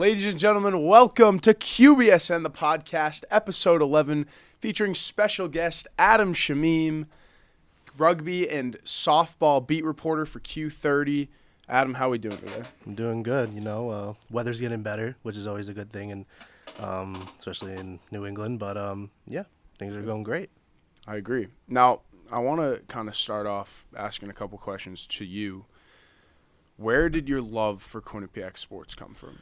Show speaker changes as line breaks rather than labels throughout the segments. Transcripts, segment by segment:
Ladies and gentlemen, welcome to QBSN, the podcast, episode 11, featuring special guest Adam Shameem, rugby and softball beat reporter for Q30. Adam, how are we doing today?
I'm doing good. Weather's getting better, which is always a good thing, and especially in New England. But yeah, things are going great.
I agree. Now, I want to kind of start off asking a couple questions to you. Where did your love for Quinnipiac sports come from?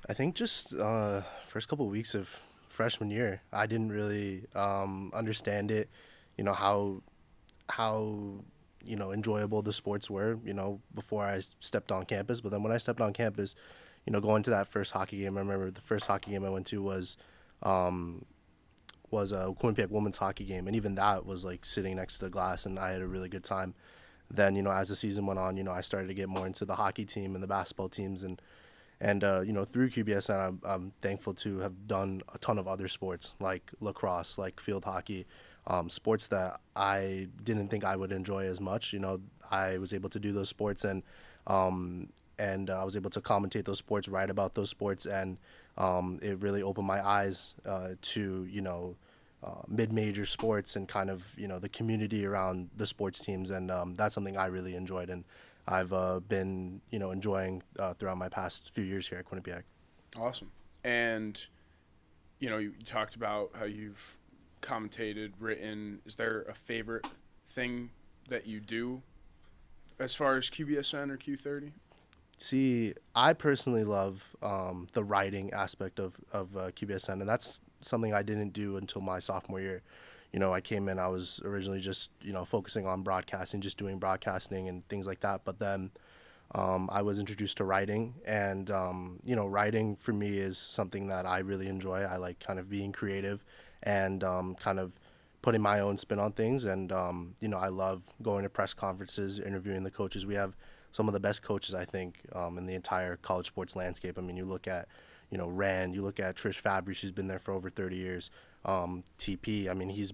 I think just first couple of weeks of freshman year, I didn't really understand it. How enjoyable the sports were. Before I stepped on campus, but then when I stepped on campus, going to that first hockey game, I remember the first hockey game I went to was a Quinnipiac women's hockey game, and even that was like sitting next to the glass, and I had a really good time. Then, as the season went on, I started to get more into the hockey team and the basketball teams, and through QBSN, I'm thankful to have done a ton of other sports like lacrosse, like field hockey, sports that I didn't think I would enjoy as much. I was able to do those sports, and I was able to commentate those sports, write about those sports, and it really opened my eyes to mid-major sports and kind of the community around the sports teams, and that's something I really enjoyed, and I've been enjoying throughout my past few years here at Quinnipiac.
Awesome. And you talked about how you've commentated, written. Is there a favorite thing that you do as far as QBSN or Q30?
See, I personally love the writing aspect of QBSN, and that's something I didn't do until my sophomore year. I came in, I was originally just, focusing on broadcasting, just doing broadcasting and things like that. But then I was introduced to writing, and, writing for me is something that I really enjoy. I like kind of being creative and kind of putting my own spin on things. And, I love going to press conferences, interviewing the coaches. We have some of the best coaches, I think, in the entire college sports landscape. I mean, you look at, Rand, you look at Trish Fabry, she's been there for over 30 years. TP, I mean, he's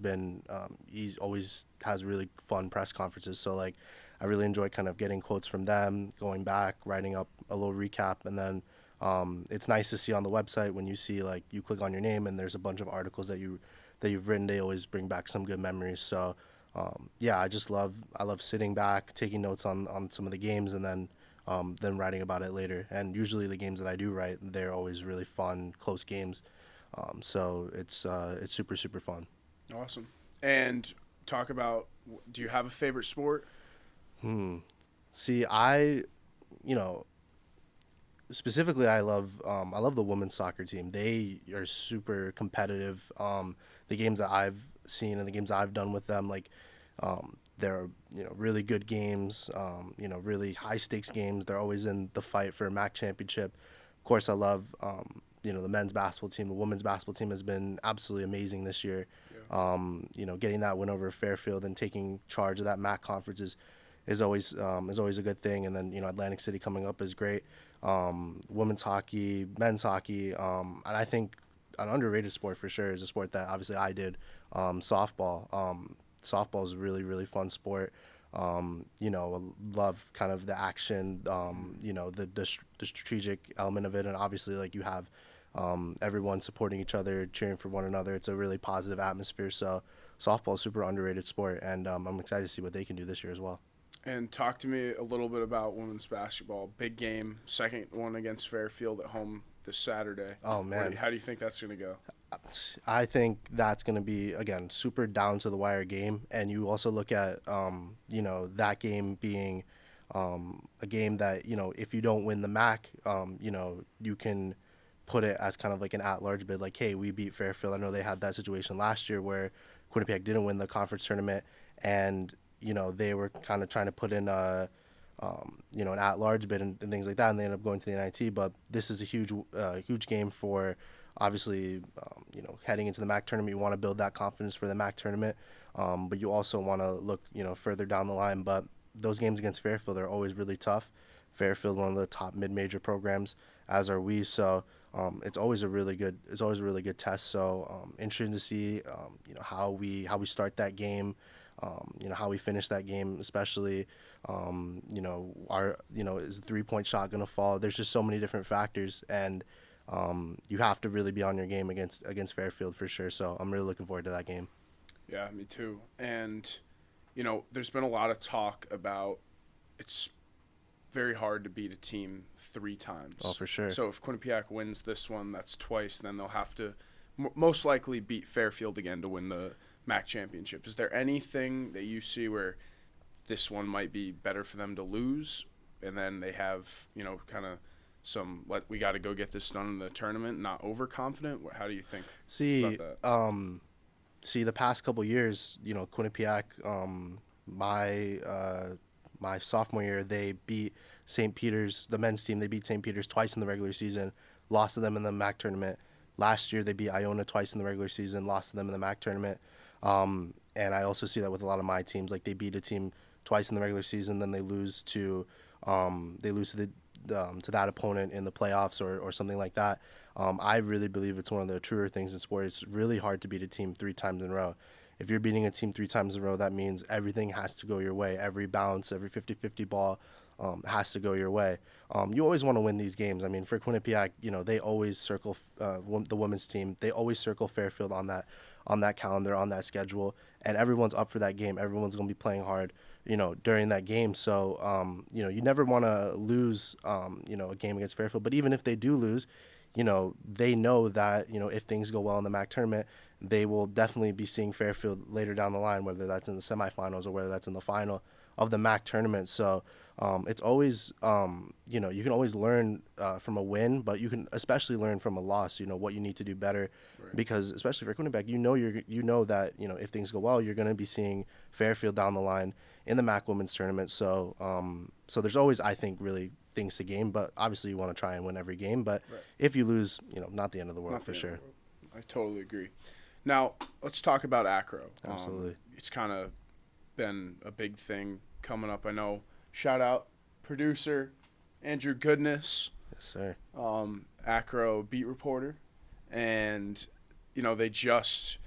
always has really fun press conferences. So, I really enjoy kind of getting quotes from them, going back, writing up a little recap. And then it's nice to see on the website when you see, you click on your name and there's a bunch of articles that you've written. They always bring back some good memories. So, I love sitting back, taking notes on some of the games, and then writing about it later. And usually the games that I do write, they're always really fun, close games. So it's super, super fun.
Awesome. And talk about, do you have a favorite sport?
See, specifically I love the women's soccer team. They are super competitive. The games that I've seen and the games I've done with them, they're really good games, really high stakes games. They're always in the fight for a MAC championship. Of course, I love the men's basketball team. The women's basketball team has been absolutely amazing this year. Yeah. Getting that win over Fairfield and taking charge of that MAC conference is always a good thing. And then Atlantic City coming up is great. Women's hockey, men's hockey, and I think an underrated sport for sure is a sport that obviously I did, softball. Softball is a really, really fun sport. Love kind of the action, the strategic element of it. And obviously, you have everyone supporting each other, cheering for one another. It's a really positive atmosphere. So softball is a super underrated sport, and I'm excited to see what they can do this year as well.
And talk to me a little bit about women's basketball. Big game, second one against Fairfield at home this Saturday.
Oh, man.
How do you think that's going to go?
I think that's going to be, again, super down-to-the-wire game. And you also look at, that game being a game that, if you don't win the MAC, you can put it as kind of like an at-large bid, like, hey, we beat Fairfield. I know they had that situation last year where Quinnipiac didn't win the conference tournament, and, they were kind of trying to put in an at-large bid and things like that, and they ended up going to the NIT. But this is a huge game for, obviously, heading into the MAC tournament. You want to build that confidence for the MAC tournament, but you also want to look, further down the line. But those games against Fairfield are always really tough. Fairfield, one of the top mid-major programs, as are we. So it's always a really good test. So interesting to see, how we start that game. How we finish that game, especially, is the 3-point shot going to fall? There's just so many different factors, and you have to really be on your game against Fairfield for sure. So I'm really looking forward to that game.
Yeah, me too. And, there's been a lot of talk about it's very hard to beat a team 3 times.
Oh, for sure.
So if Quinnipiac wins this one, that's twice, then they'll have to most likely beat Fairfield again to win the MAC championship. Is there anything that you see where this one might be better for them to lose, and then they have, kind of we got to go get this done in the tournament, not overconfident? How do you think about that?
The past couple years, Quinnipiac, my sophomore year, they beat St. Peter's, the men's team. They beat St. Peter's twice in the regular season, lost to them in the MAC tournament. Last year, they beat Iona twice in the regular season, lost to them in the MAC tournament. And I also see that with a lot of my teams. Like, they beat a team twice in the regular season, then they lose to that opponent in the playoffs or something like that. I really believe it's one of the truer things in sport. It's really hard to beat a team 3 times in a row. If you're beating a team 3 times in a row, that means everything has to go your way. Every bounce, every 50-50 ball has to go your way. You always want to win these games. I mean, for Quinnipiac, they always circle the women's team. They always circle Fairfield on that calendar, on that schedule, and everyone's up for that game. Everyone's going to be playing hard, during that game. So, you never want to lose, a game against Fairfield. But even if they do lose, they know that, if things go well in the MAC tournament, they will definitely be seeing Fairfield later down the line, whether that's in the semifinals or whether that's in the final of the MAC tournament. So it's always, you can always learn from a win, but you can especially learn from a loss, what you need to do better. Right. Because especially for Quinnipiac, you know that, if things go well, you're going to be seeing Fairfield down the line in the MAC women's tournament. So so there's always, I think, really things to gain, but obviously you want to try and win every game. But right. If you lose, not the end of the world for sure.
I totally agree. Now, let's talk about acro.
Absolutely.
It's kind of been a big thing coming up. I know, shout out producer Andrew Goodness.
Yes, sir.
Acro beat reporter. And, they just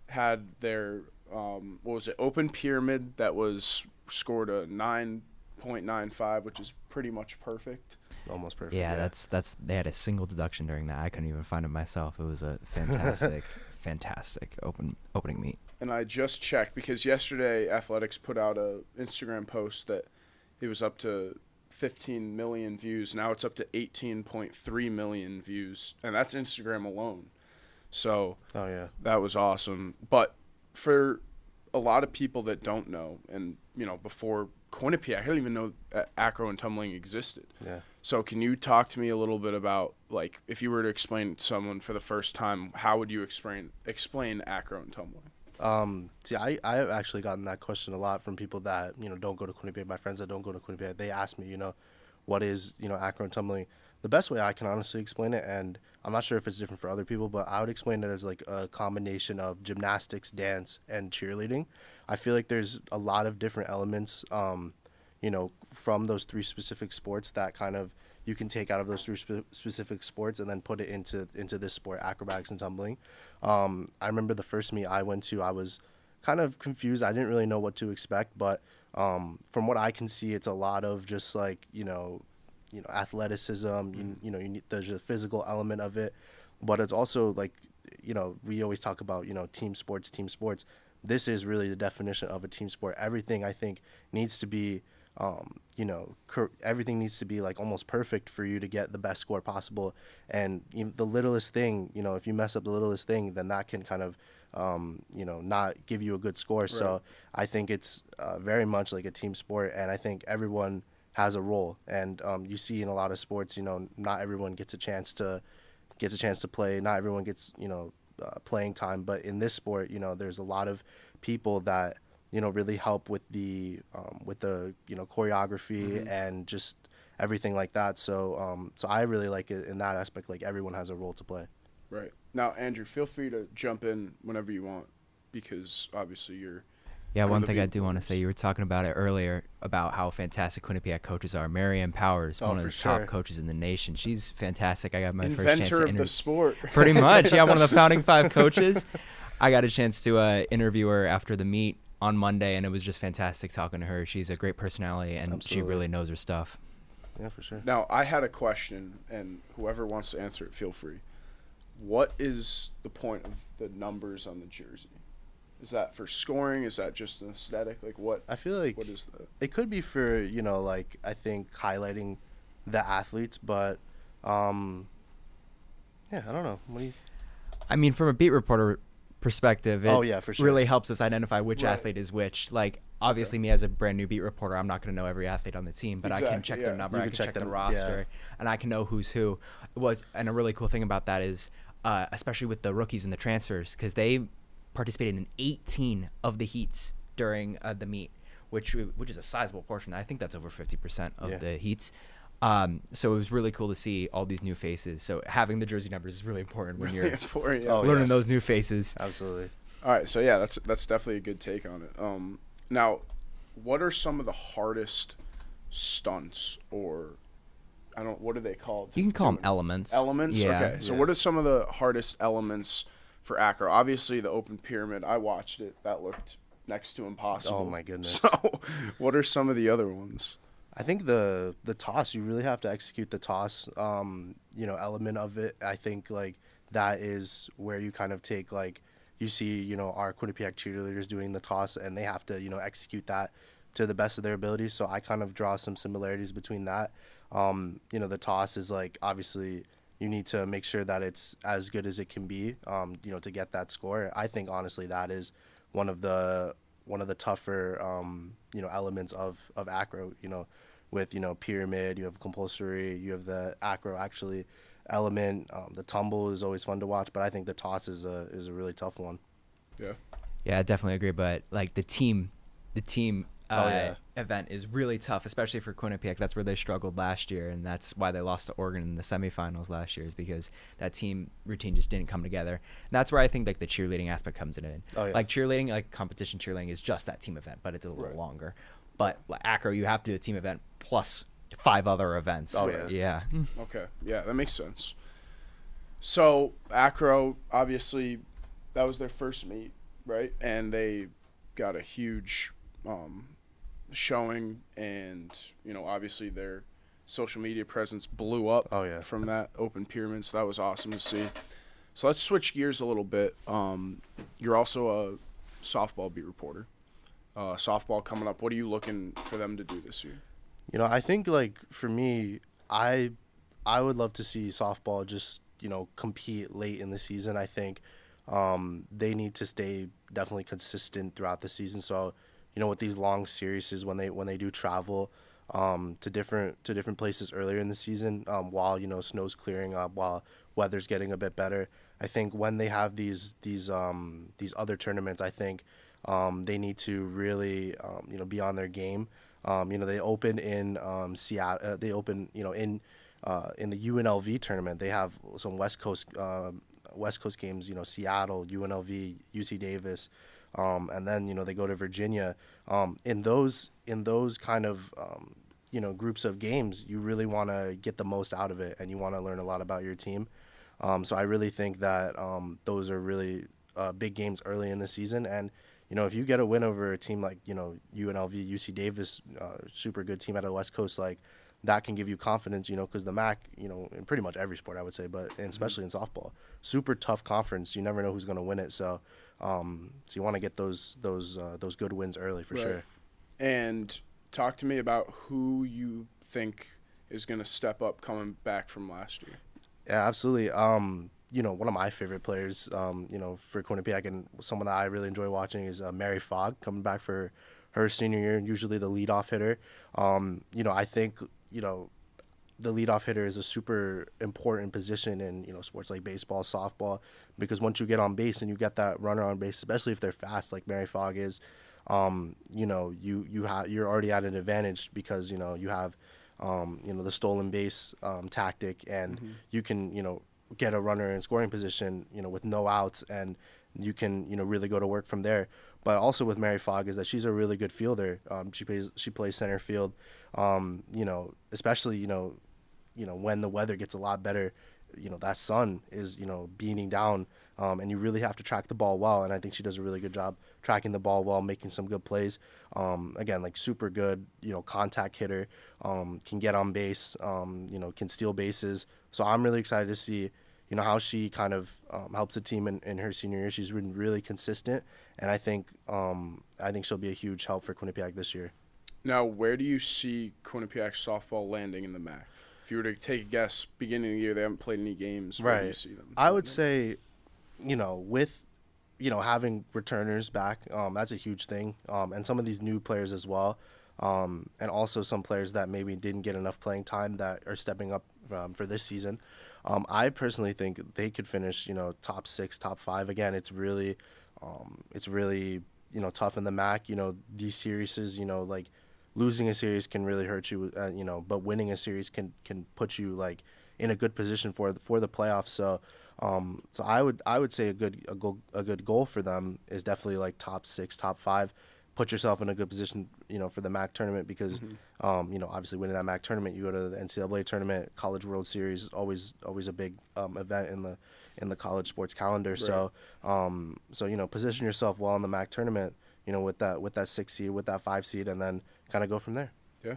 had their, open pyramid that was scored a 9.95, which is pretty much perfect.
Almost perfect.
Yeah, that's they had a single deduction during that. I couldn't even find it myself. It was a fantastic opening meet. And
I just checked because yesterday Athletics put out a Instagram post that it was up to 15 million views. Now it's up to 18.3 million views, and that's Instagram alone. So that was awesome. But for a lot of people that don't know, and before Quinnipiac, I didn't even know acro and tumbling existed.
Yeah.
So can you talk to me a little bit about, like, if you were to explain to someone for the first time, how would you explain acro and tumbling?
I have actually gotten that question a lot from people that, don't go to Quinnipiac. My friends that don't go to Quinnipiac, they ask me, what is, acro and tumbling? The best way I can honestly explain it, and I'm not sure if it's different for other people, but I would explain it as like a combination of gymnastics, dance, and cheerleading. I feel like there's a lot of different elements, from those 3 specific sports that kind of you can take out of those 3 specific sports and then put it into this sport, acrobatics and tumbling. I remember the first meet I went to, I was kind of confused. I didn't really know what to expect, but from what I can see, it's a lot of just like, athleticism. You need, there's a physical element of it, but it's also like, we always talk about, team sports. This is really the definition of a team sport. Everything I think needs to be, everything needs to be like almost perfect for you to get the best score possible. And the littlest thing, if you mess up the littlest thing, then that can kind of, not give you a good score. Right. So I think it's very much like a team sport, and I think everyone has a role. And you see in a lot of sports, not everyone gets a chance to play. Not everyone gets, playing time. But in this sport, there's a lot of people that, really help with the choreography mm-hmm. and just everything like that. So so I really like it in that aspect. Like, everyone has a role to play.
Right. Now, Andrew, feel free to jump in whenever you want, because obviously you're.
Yeah, one thing I do want to say, you were talking about it earlier about how fantastic Quinnipiac coaches are. Marianne Powers, one of the top coaches in the nation. She's fantastic. I got my first chance to
inventor of the sport.
Pretty much, yeah, one of the founding 5 coaches. I got a chance to interview her after the meet on Monday, and it was just fantastic talking to her. She's a great personality, and Absolutely. She really knows her stuff.
Yeah, for sure.
Now, I had a question, and whoever wants to answer it, feel free. What is the point of the numbers on the jersey? Is that for scoring? Is that just an aesthetic? Like, what?
I feel like
what is that?
It could be for, like, I think highlighting the athletes, but yeah, I don't know.
I mean, from a beat reporter perspective, it
for sure.
really helps us identify which athlete is which. Like, obviously, me as a brand new beat reporter, I'm not going to know every athlete on the team, but I can check their number, I can check their roster, and I can know who's who. And a really cool thing about that is, especially with the rookies and the transfers, because they participated in 18 of the heats during the meet, which is a sizable portion. I think that's over 50% of the heats. So it was really cool to see all these new faces. So having the jersey numbers is really important when you're learning those new faces.
Absolutely.
All right, so yeah, that's definitely a good take on it. Now, what are some of the hardest stunts, or what are they called?
You can call them elements.
Elements?
Yeah.
Okay. So what are some of the hardest elements for acro? Obviously, the open pyramid, I watched it. That looked next to impossible.
Oh, my goodness.
So what are some of the other ones?
I think the toss, you really have to execute the toss, element of it. I think, like, that is where you kind of take, like, you see, our Quinnipiac cheerleaders doing the toss, and they have to, execute that to the best of their abilities. So I kind of draw some similarities between that. The toss is, like, obviously you need to make sure that it's as good as it can be, to get that score. I think, honestly, that is one of the tougher, elements of acro, with, pyramid, you have compulsory, you have the acro actually element. The tumble is always fun to watch, but I think the toss is a really tough one.
Yeah, I definitely agree. But like the team event is really tough, especially for Quinnipiac. That's where they struggled last year, and that's why they lost to Oregon in the semifinals last year, is because that team routine just didn't come together. And that's where I think like the cheerleading aspect comes in. Like cheerleading, like competition cheerleading is just that team event, but it's a little longer. But like acro, you have to do a team event plus 5 other events. Yeah.
Okay. Yeah, that makes sense. So acro, obviously, that was their first meet, right? And they got a huge showing, and obviously their social media presence blew up from that open pyramid. So that was awesome to see. So let's switch gears a little bit. You're also a softball beat reporter. Softball coming up. What are you looking for them to do this year?
I think, like, for me, I would love to see softball just compete late in the season. I think they need to stay definitely consistent throughout the season. So with these long series, when they do travel to different places earlier in the season, while snow's clearing up, while weather's getting a bit better, I think when they have these other tournaments, I think they need to really be on their game. They open in Seattle. They open in the UNLV tournament. They have some West Coast games. Seattle, UNLV, UC Davis. And then they go to Virginia. In those kind of groups of games, you really want to get the most out of it, and you want to learn a lot about your team. So I really think that those are really big games early in the season. And if you get a win over a team like UNLV, UC Davis, super good team out of the West Coast, like, that can give you confidence. Because the MAC, in pretty much every sport, I would say, but especially in softball, super tough conference. You never know who's going to win it. So you want to get those good wins early for sure.
And talk to me about who you think is going to step up coming back from last year.
Yeah, absolutely. One of my favorite players, for Quinnipiac, and someone that I really enjoy watching, is Mary Fogg, coming back for her senior year, usually the leadoff hitter. I think, the leadoff hitter is a super important position in, sports like baseball, softball, because once you get on base and you get that runner on base, especially if they're fast like Mary Fogg is, you're already at an advantage, because, you have, the stolen base tactic, and you can, get a runner in scoring position, with no outs, and you can, really go to work from there. But also with Mary Fogg is that she's a really good fielder. She plays center field, especially, when the weather gets a lot better, that sun is, beating down and you really have to track the ball well. And I think she does a really good job tracking the ball well, making some good plays. Again, like super good, contact hitter, can get on base, can steal bases. So I'm really excited to see, how she kind of helps the team in her senior year. She's been really consistent, and I think she'll be a huge help for Quinnipiac this year.
Now, where do you see Quinnipiac softball landing in the MAC? If you were to take a guess, beginning of the year, they haven't played any games. Where do you see them?
I would say, with, having returners back, that's a huge thing. And some of these new players as well. And also some players that maybe didn't get enough playing time that are stepping up for this season. I personally think they could finish, top 6, top 5. Again, it's really tough in the MAC. These series, like losing a series can really hurt you, but winning a series can put you like in a good position for the playoffs. So I would say a good goal for them is definitely like top 6, top 5. Put yourself in a good position, for the MAC tournament because, obviously winning that MAC tournament, you go to the NCAA tournament, College World Series, always a big event in the college sports calendar. Right. So position yourself well in the MAC tournament, with that 6 seed, with that 5 seed, and then kind of go from there.
Yeah.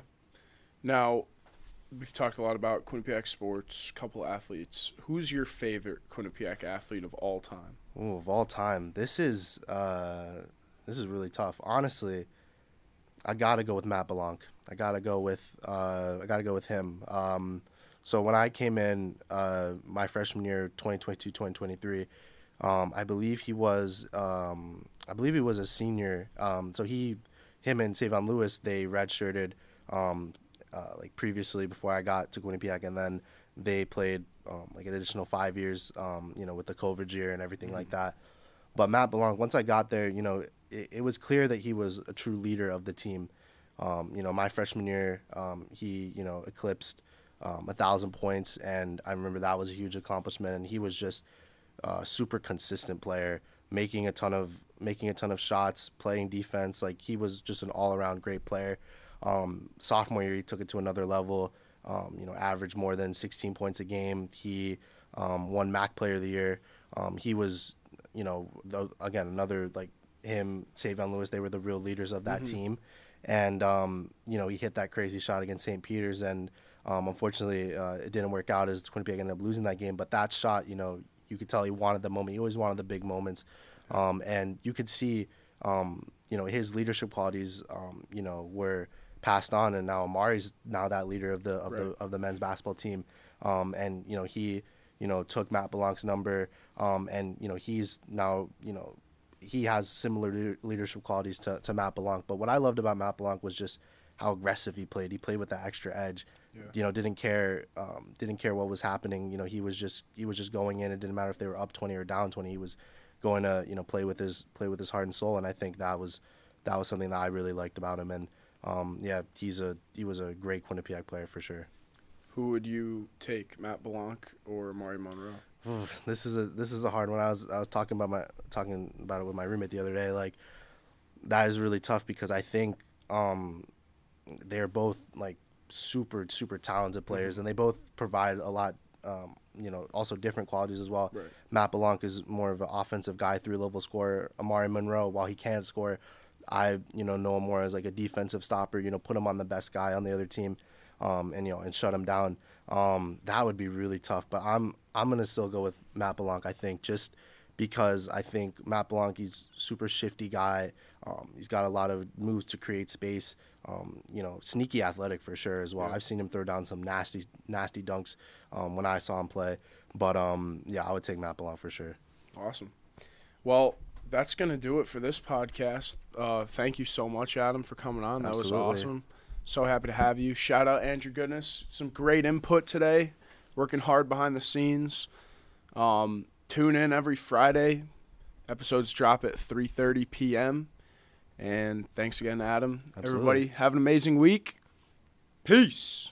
Now, we've talked a lot about Quinnipiac sports, couple athletes. Who's your favorite Quinnipiac athlete of all time?
Ooh, of all time, this is really tough. Honestly, I gotta go with Matt Belanc. I gotta go with him. So when I came in my freshman year, 2022-2023, I believe he was a senior. So him and Savon Lewis, they redshirted like previously before I got to Quinnipiac, and then they played like an additional 5 years, with the COVID year and everything like that. But Matt Belanc, once I got there, it was clear that he was a true leader of the team. My freshman year, he, eclipsed 1,000 points, and I remember that was a huge accomplishment. And he was just a super consistent player, making a ton of shots, playing defense. Like, he was just an all-around great player. Sophomore year, he took it to another level. Averaged more than 16 points a game. He won MAC Player of the Year. He was, again, another like him, Savon Lewis, they were the real leaders of that team. And, he hit that crazy shot against St. Peter's, and unfortunately it didn't work out as Quinnipiac ended up losing that game. But that shot, you could tell he wanted the moment. He always wanted the big moments. And you could see, his leadership qualities, were passed on, and now Amari's now that leader of the men's basketball team. And, he, took Matt Belanc's number, and, he's now, he has similar leadership qualities to Matt Belanc. But what I loved about Matt Belanc was just how aggressive he played. He played with that extra edge. Yeah. Didn't care what was happening. He was just going in. It didn't matter if they were up 20 or down 20. He was going to play with his heart and soul. And I think that was something that I really liked about him. And he was a great Quinnipiac player for sure.
Who would you take, Matt Belanc or Amari Monroe?
This is a hard one. I was talking about it with my roommate the other day. Like, that is really tough because I think they're both like super talented players, and they both provide a lot. Also different qualities as well. Right. Matt Belanc is more of an offensive guy, 3-level scorer. Amari Monroe, while he can't score, I know him more as like a defensive stopper. Put him on the best guy on the other team, and shut him down. That would be really tough. But I'm gonna still go with Matt Belanc. I think just because I think Matt Belanc, he's super shifty guy. He's got a lot of moves to create space. Sneaky athletic for sure as well. Yeah. I've seen him throw down some nasty dunks when I saw him play. But I would take Matt Belanc for sure.
Awesome. Well, that's going to do it for this podcast. Thank you so much, Adam, for coming on. That
Absolutely.
Was awesome. So happy to have you. Shout out Andrew Goodness. Some great input today. Working hard behind the scenes. Tune in every Friday. Episodes drop at 3:30 p.m. And thanks again, Adam.
Absolutely.
Everybody, have an amazing week. Peace.